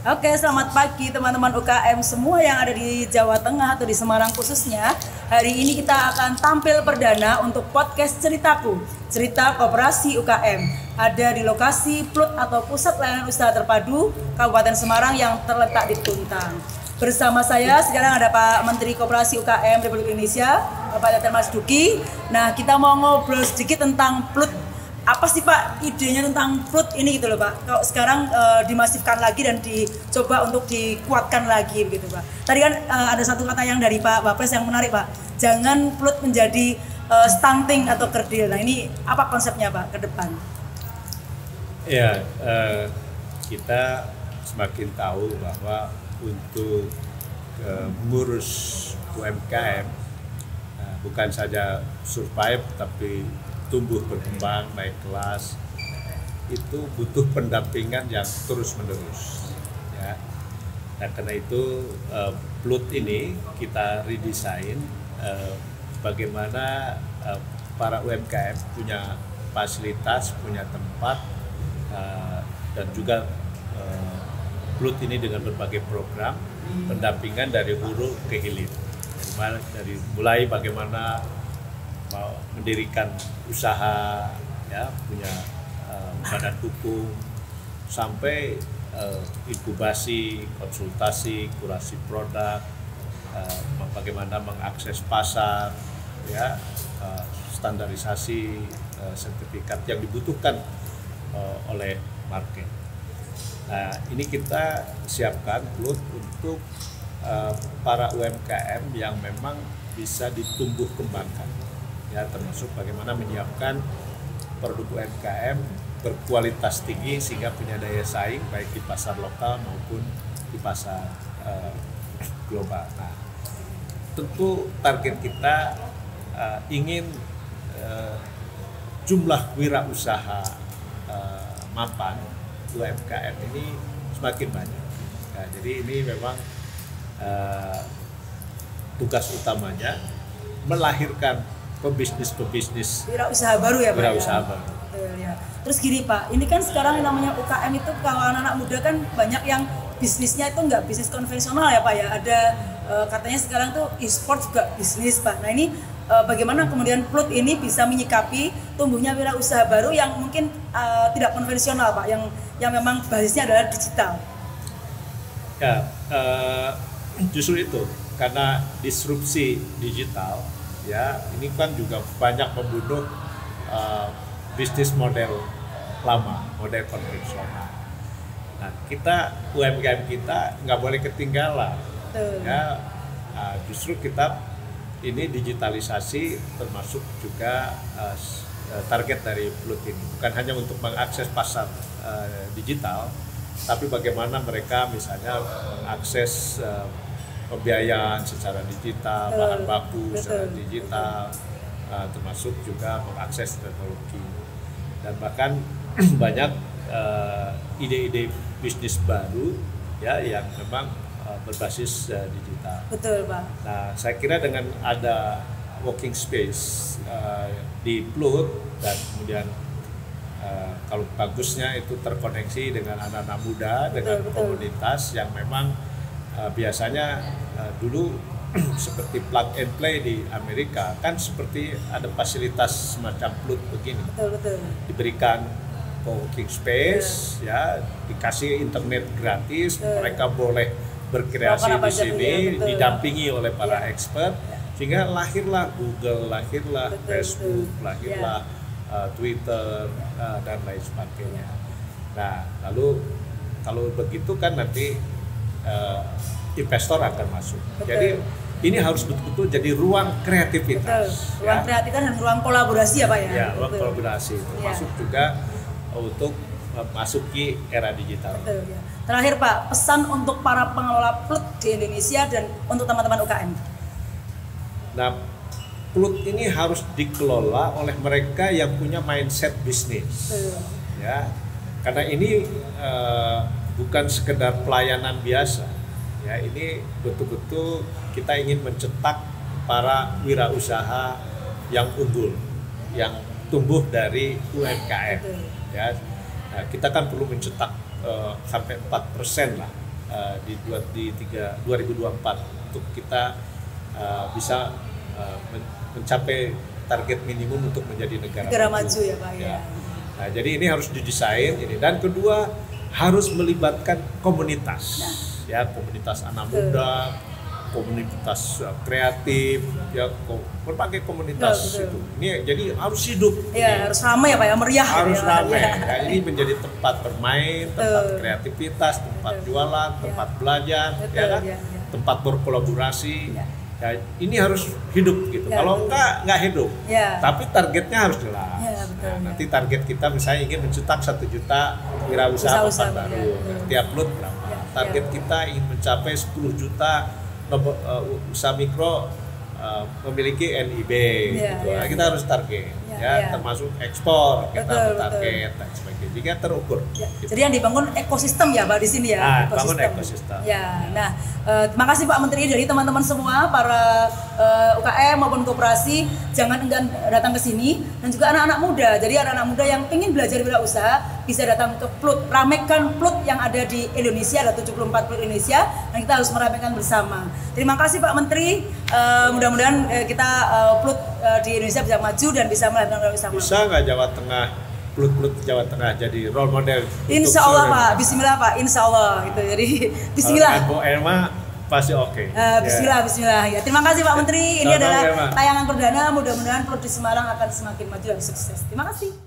Oke, selamat pagi teman-teman UKM semua yang ada di Jawa Tengah atau di Semarang khususnya. Hari ini kita akan tampil perdana untuk podcast Ceritaku, cerita koperasi UKM. Ada di lokasi PLUT atau Pusat Layanan Usaha Terpadu Kabupaten Semarang yang terletak di Tuntang. Bersama saya sekarang ada Pak Menteri Koperasi UKM Republik Indonesia, Bapak Teten Mas Duki. Nah, kita mau ngobrol sedikit tentang PLUT. Apa sih Pak idenya tentang PLUT ini gitu loh Pak? Kalau sekarang dimasifkan lagi dan dicoba untuk dikuatkan lagi begitu Pak. Tadi kan ada satu kata yang dari Pak Wapres yang menarik Pak. Jangan PLUT menjadi stunting atau kerdil. Nah ini apa konsepnya Pak ke depan? Ya, kita semakin tahu bahwa untuk mengurus UMKM bukan saja survive tapi tumbuh berkembang naik kelas itu butuh pendampingan yang terus menerus ya. Nah karena itu PLUT ini kita redesign bagaimana para UMKM punya fasilitas, punya tempat dan juga PLUT ini dengan berbagai program pendampingan dari hulu ke hilir, dari mulai bagaimana mendirikan usaha, ya punya badan hukum, sampai inkubasi, konsultasi, kurasi produk, bagaimana mengakses pasar, ya standarisasi sertifikat yang dibutuhkan oleh market. Nah ini kita siapkan PLUT untuk para UMKM yang memang bisa ditumbuh kembangkan. Ya, termasuk bagaimana menyiapkan produk UMKM berkualitas tinggi sehingga punya daya saing baik di pasar lokal maupun di pasar global. Nah, tentu target kita ingin jumlah wirausaha mapan UMKM ini semakin banyak. Nah, jadi ini memang tugas utamanya melahirkan pebisnis wirausaha baru ya Pak? Wirausaha baru. Ya. Terus gini Pak, ini kan sekarang yang namanya UKM itu kalau anak-anak muda kan banyak yang bisnisnya itu nggak bisnis konvensional ya Pak ya. Ada katanya sekarang tuh e-sport juga bisnis Pak. Nah ini bagaimana kemudian PLUT ini bisa menyikapi tumbuhnya wirausaha baru yang mungkin tidak konvensional Pak, yang memang basisnya adalah digital. Ya, justru itu karena disrupsi digital. Ya, ini kan juga banyak membunuh bisnis model lama, model konvensional. Nah, kita UMKM kita nggak boleh ketinggalan. Ya, justru kita ini digitalisasi termasuk juga target dari PLUT ini bukan hanya untuk mengakses pasar digital, tapi bagaimana mereka misalnya mengakses pembiayaan secara digital, bahan baku secara digital, termasuk juga mengakses teknologi dan bahkan banyak ide-ide bisnis baru ya yang memang berbasis digital. Betul Pak. Nah saya kira dengan ada working space di PLUT dan kemudian kalau bagusnya itu terkoneksi dengan anak-anak muda dengan komunitas yang memang biasanya dulu seperti plug and play di Amerika kan seperti ada fasilitas semacam PLUT begini. Betul. Diberikan co-working space, ya dikasih internet gratis, mereka boleh berkreasi di sini, didampingi oleh para expert, sehingga lahirlah Google, lahirlah Facebook, lahirlah Twitter dan lain sebagainya. Nah lalu kalau begitu kan nanti investor akan masuk. Betul. Jadi ini harus betul-betul jadi ruang kreativitas. Ruang kreativitas dan ruang kolaborasi ya Pak ya. Ya, ruang kolaborasi termasuk juga untuk memasuki era digital. Betul, ya. Terakhir Pak, pesan untuk para pengelola PLUT di Indonesia dan untuk teman-teman UKM. Nah, PLUT ini harus dikelola oleh mereka yang punya mindset bisnis. Ya, karena ini bukan sekedar pelayanan biasa. Ya, ini betul-betul kita ingin mencetak para wirausaha yang unggul, yang tumbuh dari UMKM. Ya, nah, kita kan perlu mencetak sampai 4% lah di 2024 untuk kita bisa mencapai target minimum untuk menjadi negara maju ya Pak ya. Nah, jadi ini harus didesain ini, dan kedua harus melibatkan komunitas, ya komunitas anak muda, komunitas kreatif, ya berbagai komunitas itu. Ini jadi harus hidup. Ya, harus ramai ya Pak ya, meriah. Harus ya, ramai. Ya. Nah, ini menjadi tempat bermain, tempat kreativitas, tempat jualan, tempat belajar, ya kan? Tempat berkolaborasi. Ya, ini harus hidup gitu. Kalau enggak hidup. Tapi targetnya harus jelas. Nah, nanti target kita misalnya ingin mencetak 1 juta wirausaha baru. Tiap lot berapa? Target kita ingin mencapai 10 juta usaha mikro memiliki NIB gitu. Nah, kita harus target termasuk ekspor kita target dan sebagainya. Jika terukur. Gitu. Jadi yang dibangun ekosistem ya Pak di sini ya. Bangun ekosistem. Ya. Nah, terima kasih Pak Menteri, dari teman-teman semua para UKM maupun koperasi, jangan enggan datang ke sini, dan juga anak-anak muda. Jadi anak-anak muda yang ingin belajar wirausaha bisa datang ke PLUT, ramekan PLUT yang ada di Indonesia, ada 74 PLUT Indonesia, dan kita harus meramekan bersama. Terima kasih Pak Menteri. Mudah-mudahan kita PLUT di Indonesia bisa maju dan bisa melakukan wirausaha. Bisa nggak Jawa Tengah, PLUT Jawa Tengah jadi role model? Insya Allah Pak, Bismillah Pak, Insya Allah gitu. Jadi Bismillah. Bu Elma pasti oke. Bismillah ya. Terima kasih Pak Menteri. Ini adalah tayangan perdana. Mudah-mudahan PLUT di Semarang akan semakin maju dan sukses. Terima kasih.